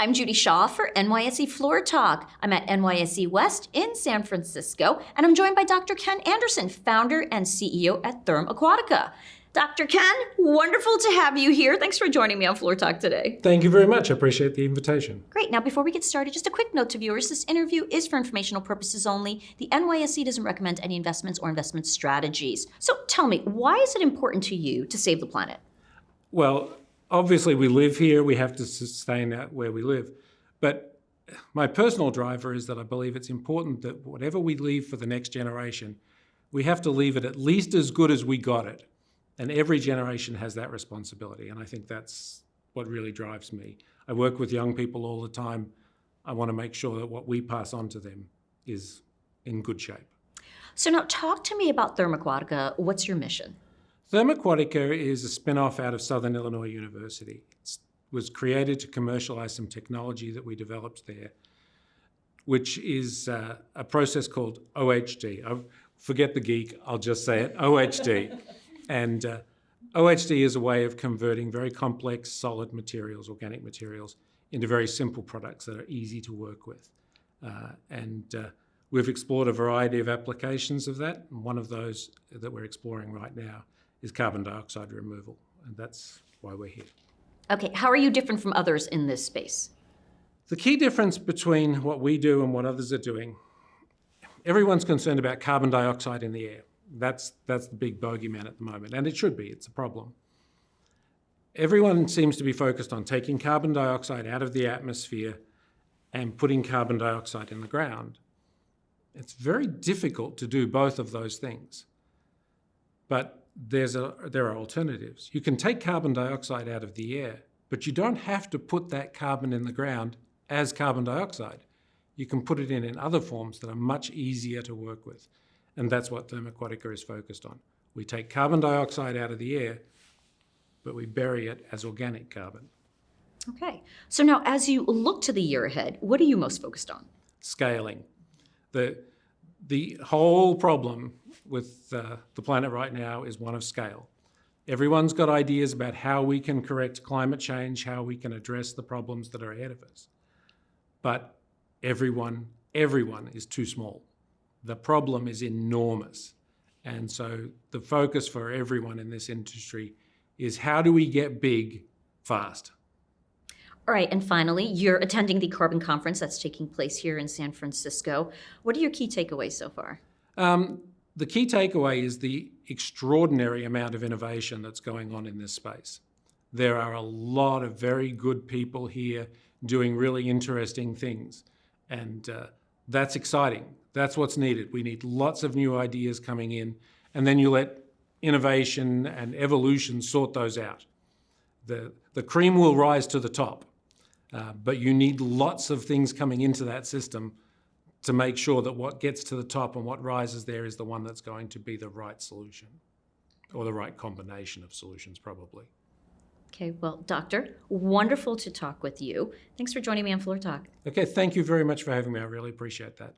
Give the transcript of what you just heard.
I'm Judy Shaw for NYSE Floor Talk. I'm at NYSE West in San Francisco, and I'm joined by Dr. Ken Anderson, founder and CEO at Therm Aquatica. Dr. Ken, wonderful to have you here. Thanks for joining me on Floor Talk today. Thank you very much. I appreciate the invitation. Great. Now, before we get started, just a quick note to viewers. This interview is for informational purposes only. The NYSE doesn't recommend any investments or investment strategies. So tell me, why is it important to you to save the planet? Well, obviously we live here. We have to sustain where we live. But my personal driver is that I believe it's important that whatever we leave for the next generation, we have to leave it at least as good as we got it. And every generation has that responsibility. And I think that's what really drives me. I work with young people all the time. I want to make sure that what we pass on to them is in good shape. So now talk to me about Therm Aquatica. What's your mission? Therm Aquatica is a spin-off out of Southern Illinois University. It was created to commercialize some technology that we developed there, which is a process called OHD. Forget the geek, I'll just say it, OHD. And OHD is a way of converting very complex solid materials, organic materials, into very simple products that are easy to work with. We've explored a variety of applications of that. And one of those that we're exploring right now is carbon dioxide removal. And that's why we're here. Okay, how are you different from others in this space? The key difference between what we do and what others are doing, everyone's concerned about carbon dioxide in the air. That's the big bogeyman at the moment, and it should be. It's a problem. Everyone seems to be focused on taking carbon dioxide out of the atmosphere and putting carbon dioxide in the ground. It's very difficult to do both of those things, but there are alternatives. You can take carbon dioxide out of the air, but you don't have to put that carbon in the ground as carbon dioxide. You can put it in other forms that are much easier to work with. And that's what Therm Aquatica is focused on. We take carbon dioxide out of the air, but we bury it as organic carbon. Okay. So now as you look to the year ahead, what are you most focused on? Scaling. The whole problem with the planet right now is one of scale. Everyone's got ideas about how we can correct climate change, how we can address the problems that are ahead of us. But everyone is too small. The problem is enormous. And so the focus for everyone in this industry is how do we get big fast? All right, and finally, you're attending the Carbon Conference that's taking place here in San Francisco. What are your key takeaways so far? The key takeaway is the extraordinary amount of innovation that's going on in this space. There are a lot of very good people here doing really interesting things. And that's exciting. That's what's needed. We need lots of new ideas coming in, and then you let innovation and evolution sort those out. The cream will rise to the top, but you need lots of things coming into that system to make sure that what gets to the top and what rises there is the one that's going to be the right solution, or the right combination of solutions, probably. Okay, well, Doctor, wonderful to talk with you. Thanks for joining me on Floor Talk. Okay, thank you very much for having me. I really appreciate that.